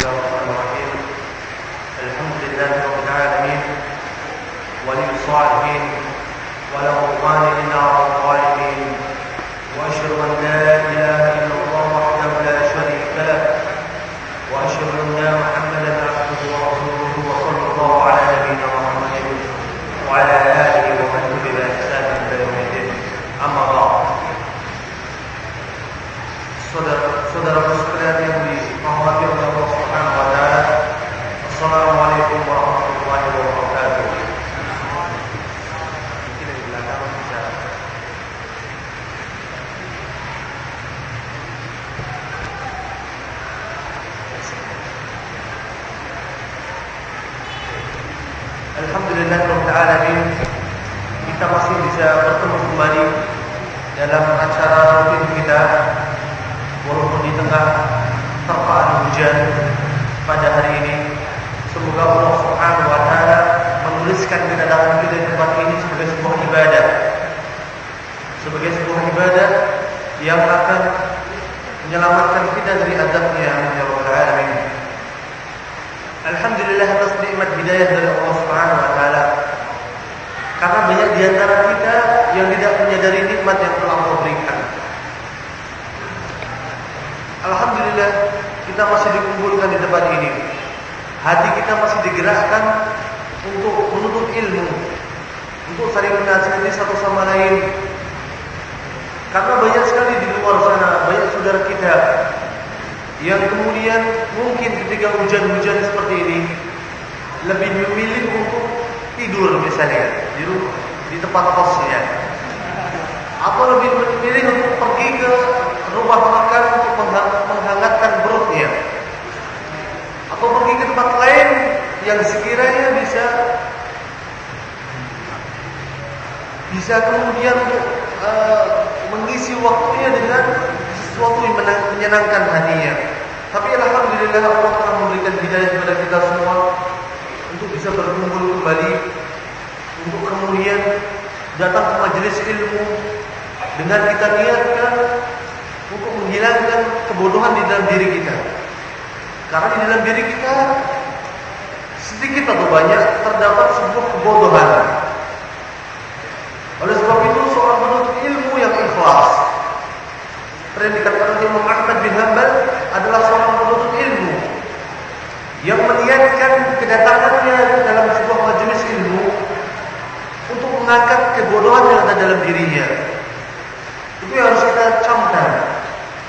Bismillahirrahmanirrahim. Alhamdulillahirabbil alamin. Waliyus shalihin wa la udwana illa 'alal zalimin. Wa asyhadu an la ilaha illallah wahdahu la syarika lah. Wa asyhadu anna Muhammadan 'abduhu wa rasuluhu wa sallallahu 'ala nabiyyina Muhammadin wa 'ala alihi wa man tabi'a bi ihsan ila yaumil din. Amma ba'd. Saudara-saudara sekalian yang dirahmati oleh Allah Subhanahu wa taala. Assalamualaikum warahmatullahi wabarakatuh. Mungkin di belakang bisa. Alhamdulillahirabbil alamin. Kita masih bisa bertemu kembali dalam acara rutin kita. Walaupun di tengah terpaan hujan pada hari ini, semoga Allah Subhanahu wa taala menuliskan kedatangan kita di tempat ini sebagai sebuah ibadah. Sebagai sebuah ibadah yang akan menyelamatkan kita dari azabnya ya Rabbal alamin. Alhamdulillah atas nikmat hidayah dari Allah Subhanahu wa taala. Karena banyak di antara kita yang tidak menyadari nikmat yang telah Allah berikan. Alhamdulillah kita masih dikumpulkan di tempat ini. Hati kita masih digerakkan untuk menuntut ilmu, untuk saling menasihati satu sama lain. Karena banyak sekali di luar sana, banyak saudara kita yang kemudian mungkin ketika hujan-hujan seperti ini lebih memilih untuk tidur misalnya di tempat kosnya, atau lebih memilih untuk pergi ke rumah makan untuk menghangatkan perutnya, atau pergi ke tempat lain yang sekiranya bisa kemudian untuk mengisi waktunya dengan sesuatu yang menyenangkan hatinya. Tapi alhamdulillah Allah telah memberikan hidayah kepada kita semua untuk bisa berkumpul kembali, untuk kemudian datang ke majelis ilmu dengan kita niatkan untuk menghilangkan kebodohan di dalam diri kita. Karena di dalam diri kita sedikit atau banyak terdapat sebuah kebodohan. Oleh sebab itu seorang penuntut ilmu yang ikhlas, seperti dikatakan oleh Imam Ahmad bin Hanbal, adalah seorang penuntut ilmu yang meniatkan kedatangannya dalam sebuah majelis ilmu untuk mengangkat kebodohan yang ada dalam dirinya. Itu yang harus kita camkan,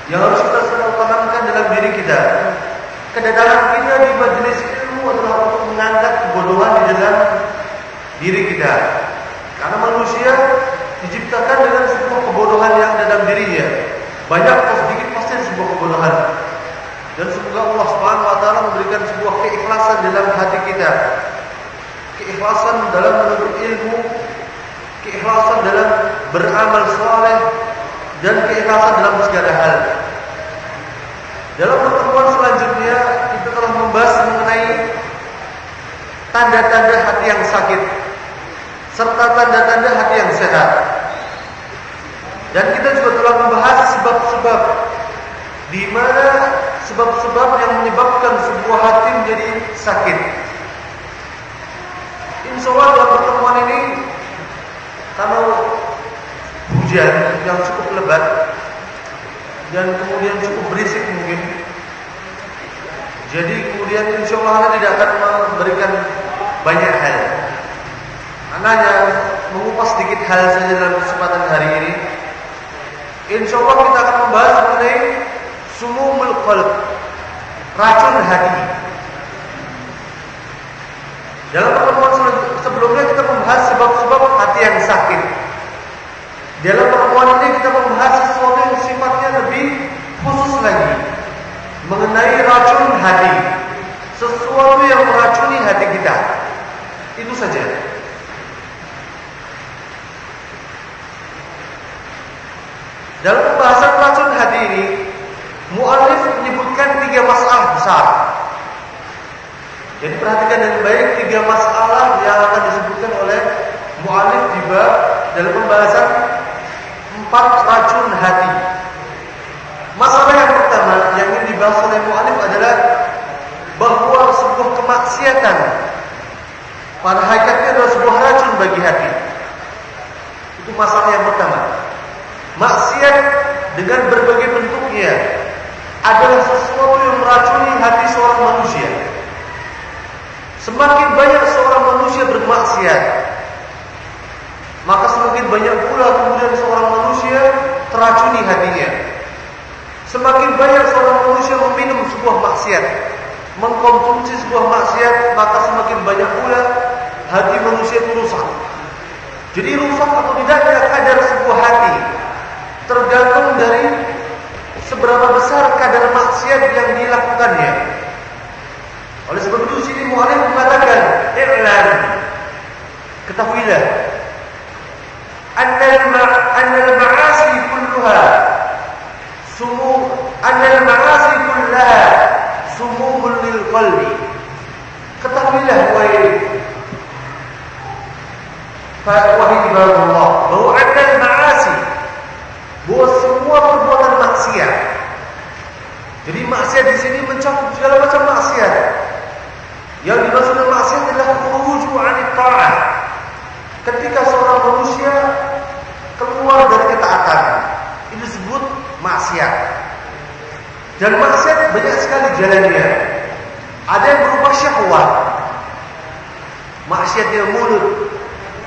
yang harus kita selalu tanamkan dalam diri kita. Kedatangan kita di majelis ilmu adalah untuk mengangkat kebodohan di dalam diri kita. Karena manusia diciptakan dengan sebuah kebodohan yang ada dalam dirinya. Banyak atau sedikit pasti ada sebuah kebodohan. Dan semoga Allah Subhanahu wa taala memberikan sebuah keikhlasan dalam hati kita. Keikhlasan dalam menuntut ilmu, keikhlasan dalam beramal saleh, dan keikhlasan dalam segala hal. Dalam pertemuan selanjutnya kita telah membahas mengenai tanda-tanda hati yang sakit serta tanda-tanda hati yang sehat. Dan kita juga telah membahas sebab-sebab di mana sebab-sebab yang menyebabkan sebuah hati menjadi sakit. Insyaallah dalam pertemuan ini, karena hujan yang cukup lebat dan kemudian cukup berisik mungkin, jadi kemudian insyaallah tidak akan memberikan banyak hal. Hanya mengupas sedikit hal saja dalam kesempatan hari ini. Insyaallah kita akan membahas mengenai sumumul qalb, racun hati. Dalam pertemuan sebelumnya kita membahas sebab-sebab hati yang sakit. Dalam pertemuan ini kita membahas sesuatu yang sifatnya lebih khusus lagi, mengenai racun hati, sesuatu yang meracuni hati kita. Itu saja. Dalam pembahasan racun hati ini, mu'allif menyebutkan 3 masalah besar. Jadi perhatikan dengan baik 3 masalah yang akan disebutkan oleh mu'allif di bab dalam pembahasan 4 racun hati. Masalah yang pertama yang ingin dibahas oleh mu'allif adalah bahwa sebuah kemaksiatan pada hakikatnya adalah sebuah racun bagi hati. Itu masalah yang pertama. Maksiat dengan berbagai bentuknya adalah sesuatu yang meracuni hati seorang manusia. Semakin banyak seorang manusia bermaksiat, maka semakin banyak pula kemudian seorang manusia teracuni hatinya. Semakin banyak seorang manusia meminum sebuah maksiat, mengkonsumsi sebuah maksiat, maka semakin banyak pula hati manusia itu rusak. Jadi rusak atau tidaknya kadar sebuah hati tergantung dari seberapa besar kadar maksiat yang dilakukannya. Oleh sebab itu sini mu'alif mengatakan, i'lam, ketahuilah, annal ma'asi kulluha sumumul lil qalbi. Ketahuilah wahai ibadallah, bahwa annal ma'asi, bahwa semua perbuatan maksiat. Jadi maksiat di sini mencakup segala macam maksiat. Yang dimaksud dengan maksiat adalah khuruju 'anit ta'ah. Ketika seorang manusia keluar dari ketaatan, itu disebut maksiat. Dan maksiat banyak sekali jalannya. Ada yang berupa syahwat, maksiatnya mulut,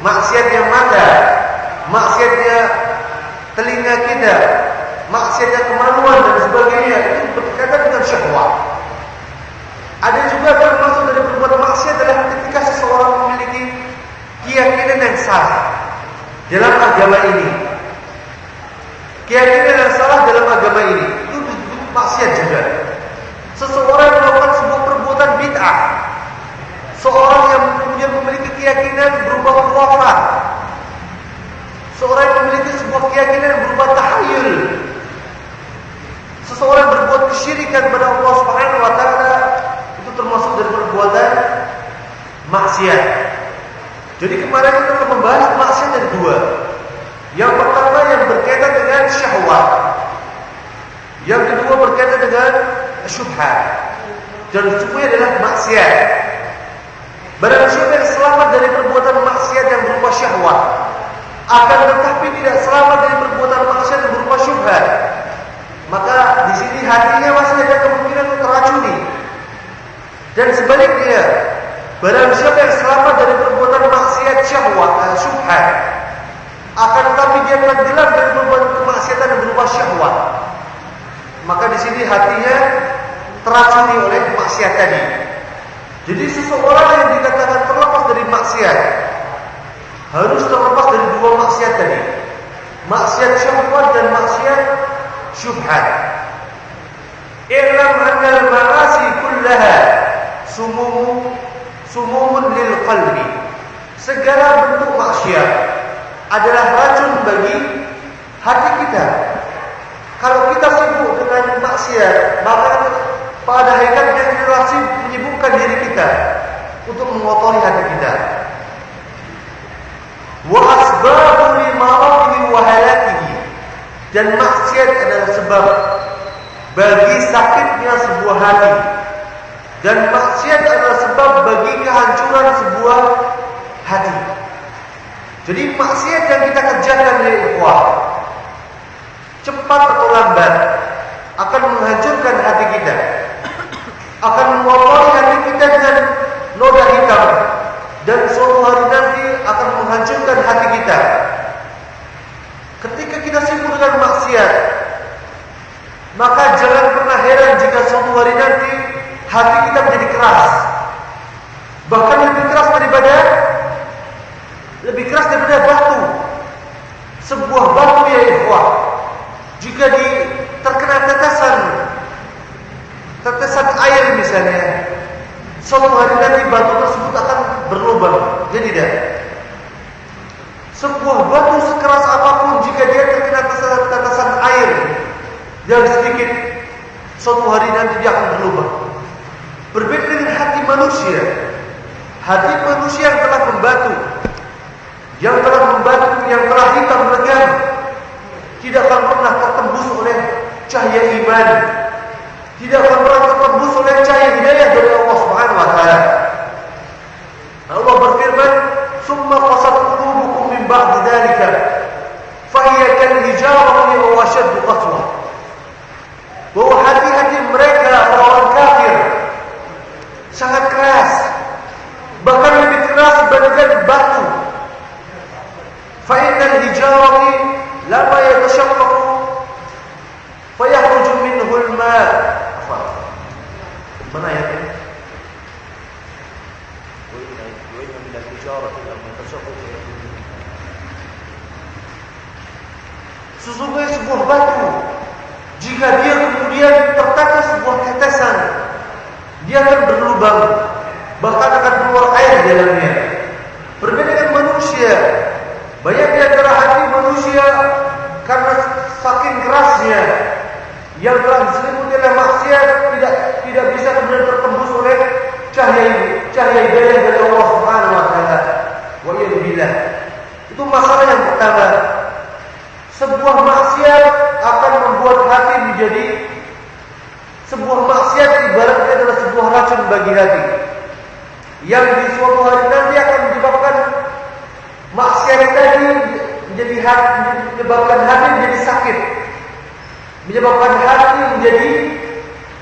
maksiatnya mata, maksiatnya telinga kita, maksiatnya kemaluan dan sebagainya. Itu berkaitan dengan syahwat. Ada juga termasuk dari perbuatan maksiat adalah ketika seseorang memiliki keyakinan yang salah dalam agama ini. Keyakinan yang salah dalam agama ini itu disebut maksiat juga. Seseorang melakukan sebuah perbuatan bid'ah, seorang yang kemudian memiliki keyakinan berupa khurafat, seorang yang memiliki sebuah keyakinan berupa tahayyul, seseorang berbuat kesyirikan kepada Allah Subhanahu wa taala, itu termasuk dari perbuatan maksiat. Jadi kemarin kita telah membahas maksiat dari dua. Yang pertama yang berkaitan dengan syahwat, yang kedua berkaitan dengan syubhat. Dan semuanya adalah maksiat. Barang siapa yang selamat dari perbuatan maksiat yang berupa syahwat, akan tetapi tidak selamat dari perbuatan maksiat yang berupa syubhat, maka di sini hatinya masih ada kemungkinan untuk teracuni. Dan sebaliknya, barang siapa yang selamat dari perbuatan maksiat syahwat, syubhat, akan tetapi dia tenggelam dari perbuatan kemaksiatan yang berupa syahwat, maka di sini hatinya teracuni oleh maksiat tadi. Jadi seseorang yang dikatakan terlepas dari maksiat harus terlepas dari dua maksiat tadi, maksiat syahwat dan maksiat syubhat. I'lam anna al-ma'asi kullaha sumumun lil qalbi. Segala bentuk maksiat adalah racun bagi hati kita. Kalau kita sibuk dengan maksiat, maka pada hakikatnya kita menyibukkan diri kita untuk mengotori hati kita. Wa asbabu limaradihi wa halakihi. Dan maksiat adalah sebab bagi sakitnya sebuah hati. Dan maksiat adalah sebab bagi kehancuran sebuah hati. Jadi maksiat yang kita kerjakan ya ikhwah, cepat atau lambat akan menghancurkan hati kita, akan mengotori hati kita dengan noda hitam, dan suatu hari nanti akan menghancurkan hati kita. Ketika kita sibuk dengan maksiat, maka jangan pernah heran jika suatu hari nanti hati kita menjadi keras, bahkan lebih keras daripada batu. Sebuah batu ya ikhwah, jika terkena tetesan air misalnya, suatu hari nanti batu tersebut akan berlubang. Jadi tidak. Sebuah batu sekeras apapun, jika dia terkena tetesan air yang sedikit, suatu hari nanti dia akan berlubang. Berbeda dengan hati manusia. Hati manusia yang telah membatu, yang telah hitam legam, tidak akan pernah tertembus oleh cahaya iman, tidak akan pernah tertembus oleh cahaya hidayah dari Allah sesungguhnya sebuah batu, jika dia kemudian tertancap sebuah tetesan, dia akan berlubang, bahkan akan keluar air di dalamnya. Berbeda dengan manusia, banyak di antara hati manusia karena saking kerasnya yang telah diselimuti oleh maksiat tidak bisa kemudian tertembus oleh cahaya hidayah dari Allah Subhanahu wa taala. Wa iyyabillah. Itu masalah yang pertama. Sebuah maksiat akan membuat hati menjadi sebuah maksiat ibaratnya adalah sebuah racun bagi hati, yang di suatu hari nanti akan menyebabkan maksiat tadi menyebabkan hati menjadi sakit, menyebabkan hati menjadi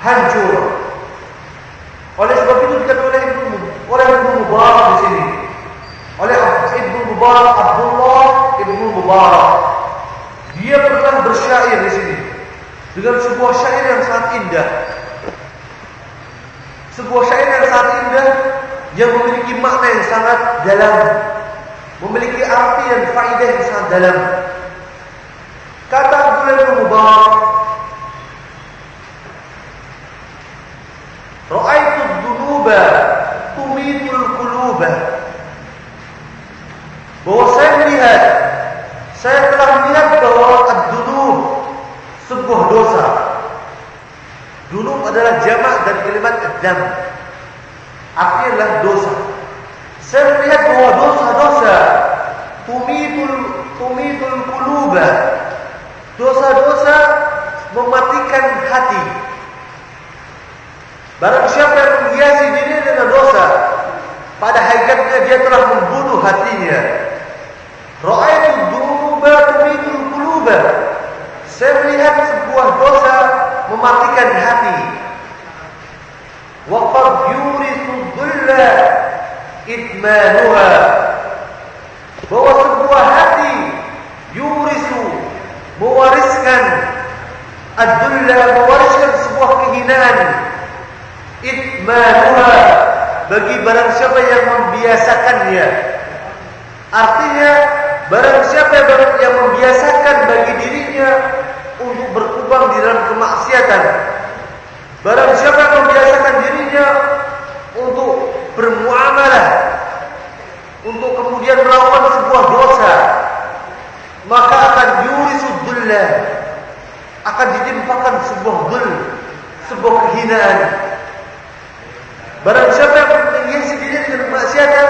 hancur. Oleh sebab itu dikatakan oleh Ibnu Mubarak di sini, oleh Ibnu Mubarak, Abdullah Ibnu Mubarak, dia pernah bersyair di sini dengan sebuah syair yang sangat indah, sebuah syair yang sangat indah yang memiliki makna yang sangat dalam, memiliki arti dan faedah yang sangat dalam. Kata Abdullah bin Mubarak, ra'aitu ad-dunuba tumitul quluba, bahwa saya telah melihat bahwa ad-dunub, sebuah dosa. Dunub adalah jamak dari kalimat ad-dam, artinya adalah dosa. Saya melihat bahwa dosa-dosa tumitul quluba, dosa-dosa mematikan hati. Barang siapa yang menghiasi dirinya dengan dosa, pada hakikatnya dia telah membunuh hatinya. Ra'aitu dunuba tumitul quluba, saya melihat sebuah dosa mematikan hati. Wa qad yurithu dhulla idmanuha, bahwa sebuah hati yurisu, mewariskan ad-dhulla, mewariskan sebuah kehinaan, idmanuha, bagi barang siapa yang membiasakannya. Artinya barang siapa yang membiasakan bagi dirinya untuk berkubang di dalam kemaksiatan, barang siapa yang membiasakan dirinya untuk bermuamalah, untuk kemudian melakukan sebuah dosa, maka akan yurisudullah, akan ditimpakan sebuah dhul, sebuah kehinaan. Barang siapa yang menghiasi dirinya dengan kemaksiatan,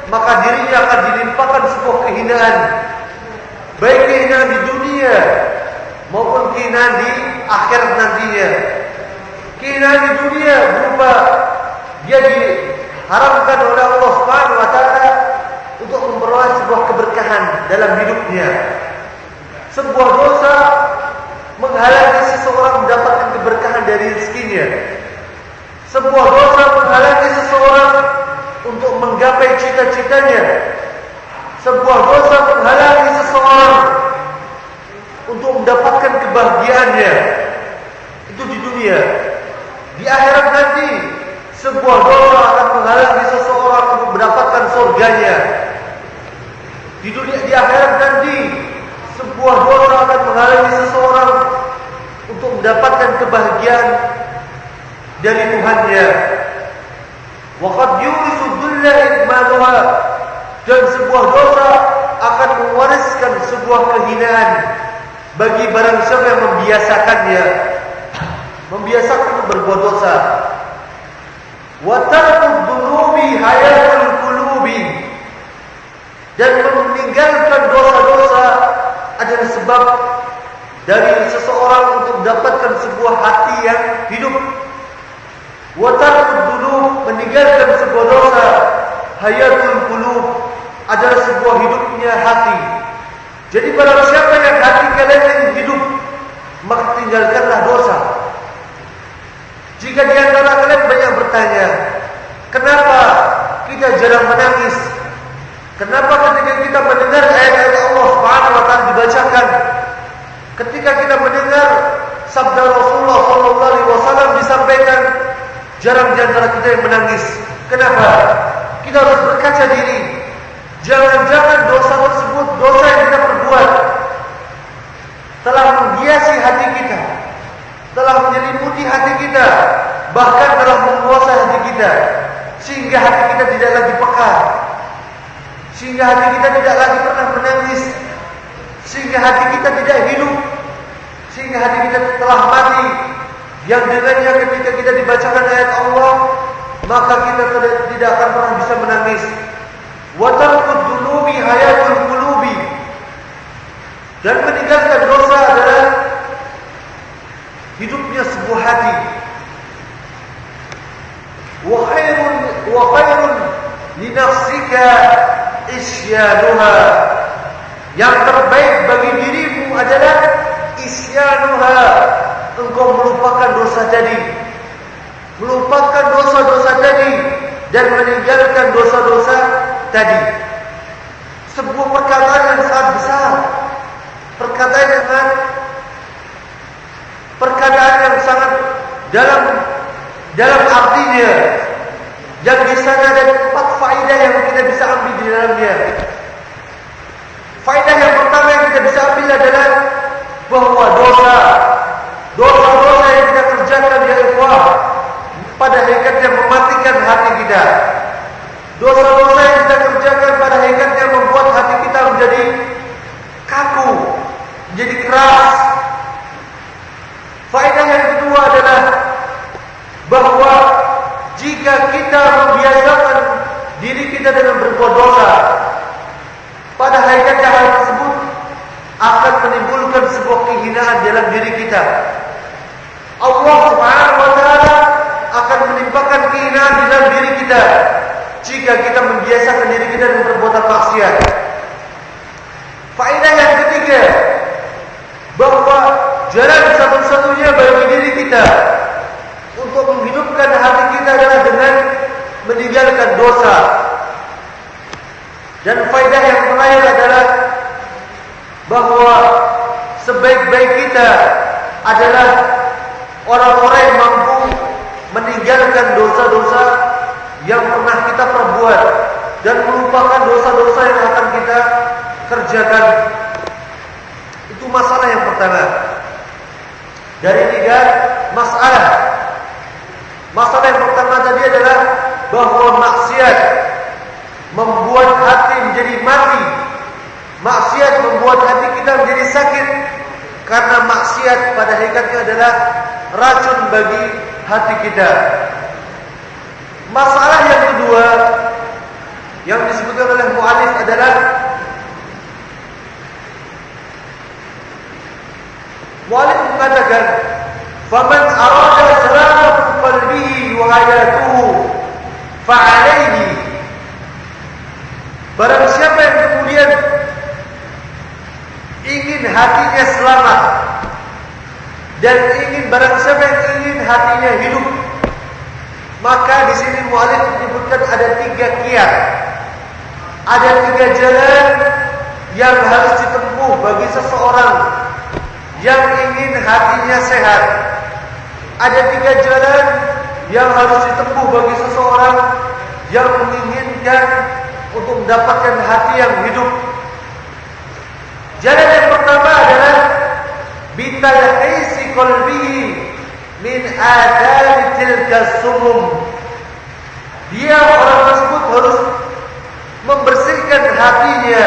maka dirinya akan dilimpahkan sebuah kehinaan, baik kehinaan di dunia maupun kehinaan di akhirat nantinya. Kehinaan di dunia berupa dia diharamkan oleh Allah Subhanahu wa taala untuk memperoleh sebuah keberkahan dalam hidupnya. Sebuah dosa menghalangi seseorang mendapatkan keberkahan dari rezekinya. Sebuah dosa menghalangi seseorang untuk menggapai cita-citanya. Sebuah dosa menghalangi seseorang untuk mendapatkan kebahagiaannya. Itu di dunia. Di akhirat nanti sebuah dosa akan menghalangi seseorang untuk mendapatkan surganya. Di dunia, di akhirat nanti sebuah dosa akan menghalangi seseorang untuk mendapatkan kebahagiaan dari Tuhannya. Wa qad yurisu dhulla idmanuha, dan sebuah dosa akan mewariskan sebuah kehinaan bagi barang siapa yang membiasakannya, membiasakan untuk berbuat dosa. Wa tarkud dunubi hayatul qulubi, dan meninggalkan dosa-dosa adalah sebab dari seseorang untuk mendapatkan sebuah hati yang hidup. Wa tarkud dunub, meninggalkan sebuah dosa, hayatul qulub, adalah sebuah hidupnya hati. Jadi barang siapa yang hati kalian yang hidup, maka tinggalkanlah dosa. Jika di antara kalian banyak bertanya, kenapa kita jarang menangis? Kenapa ketika kita mendengar ayat-ayat Allah Subhanahu wa taala dibacakan, ketika kita mendengar sabda Rasulullah sallallahu alaihi wasallam disampaikan, jarang di antara kita yang menangis? Kenapa? Kita harus berkaca diri. Jangan-jangan dosa tersebut dosa yang kita perbuat. telah menghiasi hati kita, telah menyelimuti hati kita, bahkan telah menguasai hati kita, sehingga hati kita tidak lagi peka, sehingga hati kita tidak lagi pernah menangis, sehingga hati kita tidak hidup, sehingga hati kita telah mati, yang dengannya ketika kita dibacakan ayat Allah, maka kita tidak akan pernah bisa menangis. Wa tarkud dunubi hayatul qulubi, dan meninggalkan dosa adalah hidupnya sebuah hati. Wa khairun li nafsika isyanuha, yang terbaik bagi dirimu adalah isyanuha, engkau melupakan dosa tadi, melupakan dosa-dosa tadi dan meninggalkan dosa-dosa tadi. Sebuah perkataan yang sangat besar, perkataan yang sangat dalam artinya, yang di sana ada 4 faedah yang kita bisa ambil di dalamnya. Faedah yang pertama yang kita bisa ambil adalah bahwa dosa-dosa yang kita kerjakan ya ikhwah, pada hakikatnya mematikan hati kita. Dosa-dosa yang kita kerjakan pada hakikatnya membuat hati kita menjadi kaku, menjadi keras. Faedah yang kedua adalah bahwa jika kita membiasakan diri kita dengan berbuat dosa, pada hakikatnya hal tersebut akan menimbulkan sebuah kehinaan dalam diri kita. Allah Subhanahu wa taala akan menimpakan kehinaan di dalam diri kita jika kita membiasakan diri kita dengan perbuatan maksiat. Faedah yang ketiga, bahwa jalan satu-satunya bagi diri kita untuk menghidupkan hati kita adalah dengan meninggalkan dosa. Dan faedah yang terakhir adalah bahwa sebaik-baik kita adalah orang-orang yang mampu meninggalkan dosa-dosa yang pernah kita perbuat dan melupakan dosa-dosa yang akan kita kerjakan. Itu masalah yang pertama. Dari 3 masalah. Masalah yang pertama tadi adalah bahwa maksiat membuat hati menjadi mati. Maksiat membuat hati kita menjadi sakit, karena maksiat pada hakikatnya adalah racun bagi hati kita. Masalah yang kedua yang disebutkan oleh mu'allif adalah mu'allif mengatakan, "Faman arada salamatu qalbihi wa hayatuhu fa'alayhi." Barang siapa yang kemudian ingin hatinya selamat, dan barang siapa yang ingin hatinya hidup, maka di sini mu'allif menyebutkan ada 3 kiat, ada 3 jalan yang harus ditempuh bagi seseorang yang ingin hatinya sehat. Ada 3 jalan yang harus ditempuh bagi seseorang yang menginginkan untuk mendapatkan hati yang hidup. Jalan yang pertama adalah bitalhisi qalbihi min adari tilka sumum. Dia, orang tersebut, harus membersihkan hatinya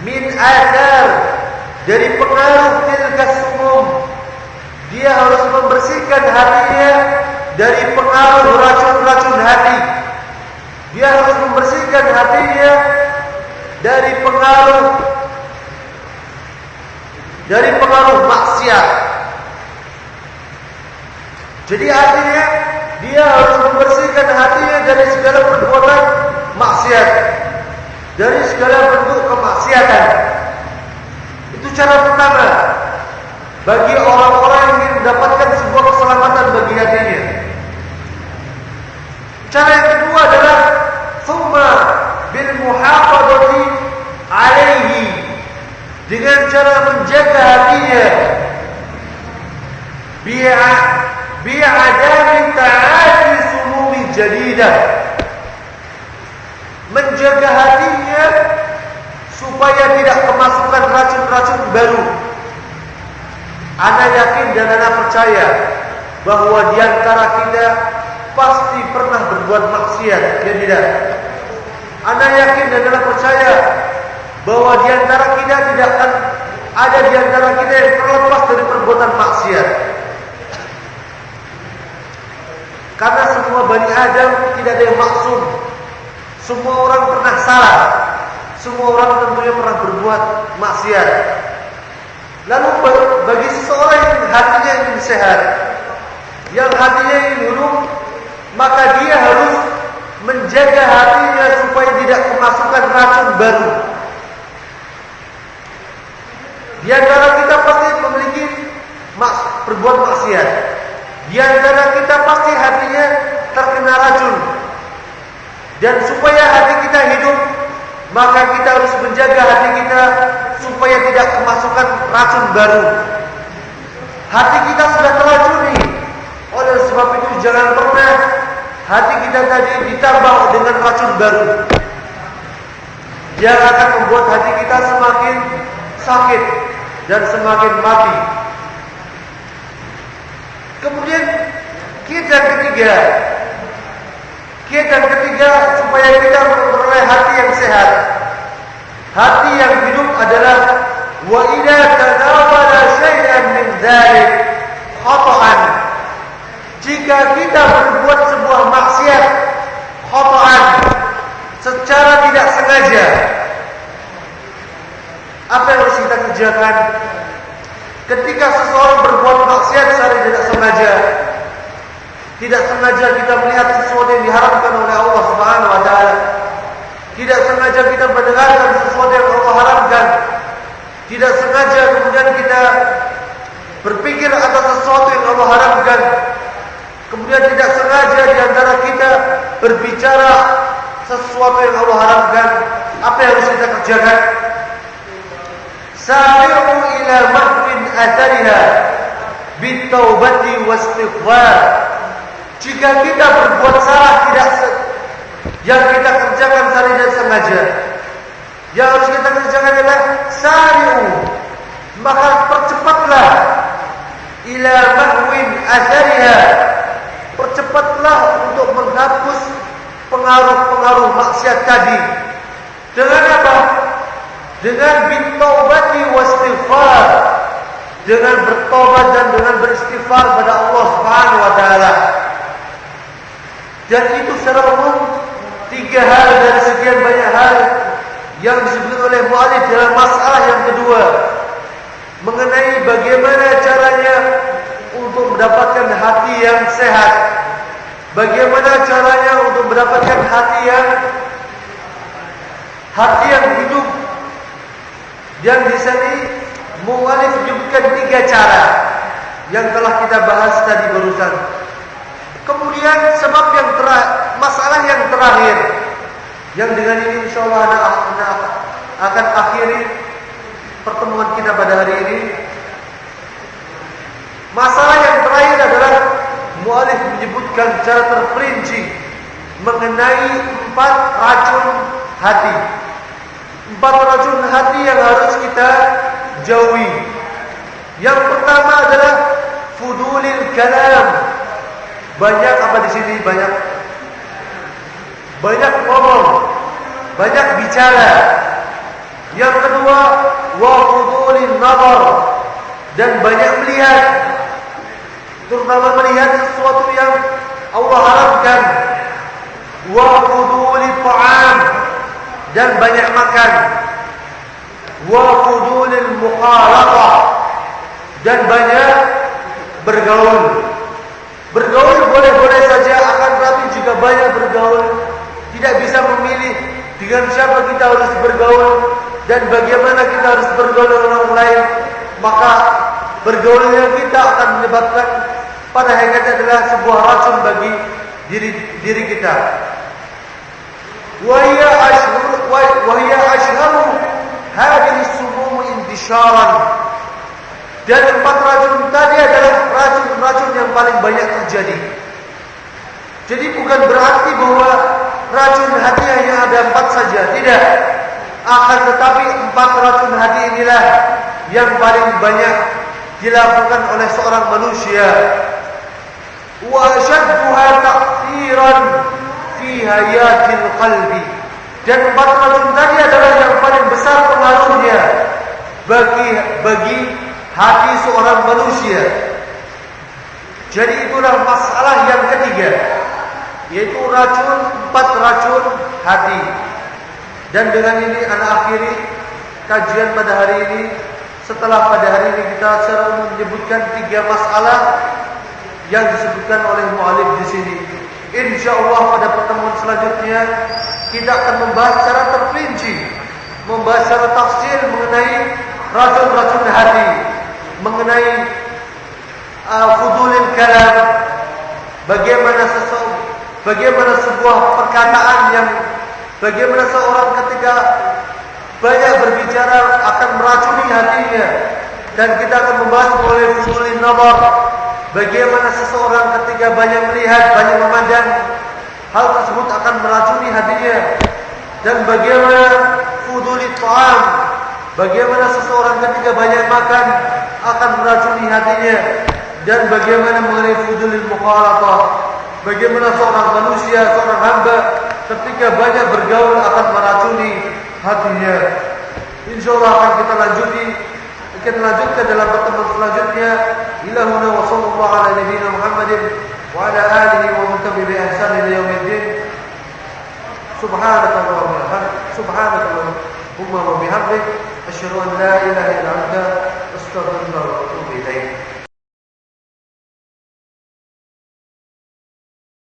min adar, dari pengaruh tilka sumum. Dia harus membersihkan hatinya dari pengaruh racun-racun hati. Dia harus membersihkan hatinya dari pengaruh maksiat. Jadi artinya dia harus membersihkan hatinya dari segala perbuatan maksiat, dari segala bentuk kemaksiatan. Itu cara pertama bagi orang-orang yang ingin mendapatkan sebuah keselamatan bagi hatinya. Cara yang kedua adalah thumma bil muhafadati alaihi, dengan cara menjaga hatinya bi'adami ta'ati sumumi jadidah, menjaga hatinya supaya tidak kemasukan racun-racun baru, Ana yakin dan ana percaya bahwa di antara kita pasti pernah berbuat maksiat, ya tidak? Ana yakin dan ana percaya bahwa di antara kita tidak akan ada di antara kita yang terlepas dari perbuatan maksiat. Karena semua Bani Adam tidak ada yang maksum. Semua orang pernah salah. Semua orang tentunya pernah berbuat maksiat. Lalu bagi seseorang yang hatinya ingin sehat, yang hatinya ingin lurus, maka dia harus menjaga hatinya supaya tidak kemasukan racun baru. Di antara kita pasti memiliki berbuat maksiat. Di antara kita pasti hatinya terkena racun. Dan supaya hati kita hidup, maka kita harus menjaga hati kita supaya tidak kemasukan racun baru. Hati kita sudah terracuni. Oleh sebab itu jangan pernah hati kita tadi ditambah dengan racun baru. Yang akan membuat hati kita semakin sakit dan semakin mati. Kemudian kiat yang ketiga supaya kita memperoleh hati yang sehat. Hati yang hidup adalah wa idza tanawala syai'an min dzalik khata'an. Jika kita berbuat sebuah maksiat khata'an secara tidak sengaja, apa yang harus kita kerjakan? Ketika seseorang berbuat maksiat secara tidak sengaja kita melihat sesuatu yang diharamkan oleh Allah Subhanahu wa taala. Tidak sengaja kita mendengarkan sesuatu yang Allah haramkan. Tidak sengaja kemudian kita berpikir atas sesuatu yang Allah haramkan. Kemudian tidak sengaja di antara kita berbicara sesuatu yang Allah haramkan. Apa yang harus kita kerjakan? Sari'u ila mahwin athariha bitaubati wastighfar. Jika kita berbuat salah yang kita kerjakan secara tidak sengaja, yang harus kita kerjakan adalah sari'u, maka percepatlah ila mahwin athariha, percepatlah untuk menghapus pengaruh-pengaruh maksiat tadi. Dengan apa? Dengan bitaubati wastighfar, dengan bertobat dan dengan beristighfar pada Allah Subhanahu wa taala. Dan itu secara umum 3 hal dari sekian banyak hal yang disebut oleh mu'allif dalam masalah yang kedua, mengenai bagaimana caranya untuk mendapatkan hati yang sehat. Bagaimana caranya untuk mendapatkan hati yang hidup. Yang di sini mu'allif menyebutkan 3 cara yang telah kita bahas tadi barusan. Kemudian sebab yang masalah yang terakhir, yang dengan ini insyaallah akan akhiri pertemuan kita pada hari ini. Masalah yang terakhir adalah mu'allif menyebutkan secara terperinci mengenai 4 racun hati. 4 racun hati yang harus kita jauhi. Yang pertama adalah fudulil kalam. Banyak apa di sini? Banyak ngomong, banyak bicara. Yang kedua, wa fudulin nazar, dan banyak melihat, terutama melihat sesuatu yang Allah haramkan. Wa fudulil ta'am, dan banyak makan. Wa fudulil mukhalatah, dan banyak bergaul. Bergaul boleh-boleh saja, akan tetapi jika banyak bergaul, tidak bisa memilih dengan siapa kita harus bergaul dan bagaimana kita harus bergaul dengan orang lain, maka bergaulnya kita akan menyebabkan pada hakikatnya adalah sebuah racun bagi diri kita. Wa hiya ashharu hadhihi sumum intisharan. Dan 4 racun tadi adalah racun-racun yang paling banyak terjadi. Jadi bukan berarti bahwa racun hati hanya ada 4 saja, tidak. Akan tetapi 4 racun hati inilah yang paling banyak dilakukan oleh seorang manusia. Wa ashadduha ta'thiran fi hayatil qalbi. Dan 4 racun tadi adalah yang paling besar pengaruhnya bagi hati seorang manusia. Jadi itulah masalah yang ketiga, yaitu 4 racun hati. Dan dengan ini anak akhiri kajian pada hari ini. Setelah pada hari ini kita secara umum menyebutkan 3 masalah yang disebutkan oleh mu'alif di sini. Insyaallah pada pertemuan selanjutnya kita akan membahas secara terperinci, membahas secara tafsir mengenai racun-racun hati, mengenai fudulil kalam, bagaimana sebuah perkataan yang bagaimana seorang ketika banyak berbicara akan meracuni hatinya. Dan kita akan membahas mengenai fudulil nazar, bagaimana seseorang ketika banyak melihat, banyak memandang, hal tersebut akan meracuni hatinya. Dan bagaimana fudulil ta'am, bagaimana seseorang ketika banyak makan akan meracuni hatinya. Dan bagaimana mengenai fudulil mukhalatah, bagaimana seorang manusia, seorang hamba ketika banyak bergaul akan meracuni hatinya. Insyaallah akan kita lanjutkan dalam pertemuan selanjutnya. Ilahuna wa sallallahu ala nabiyyina Muhammadin wa ala alihi wa man tabi'a bi ihsan ila yaumiddin. Subhanakallahumma wa bihamdik asyhadu an la ilaha illa anta astaghfiruka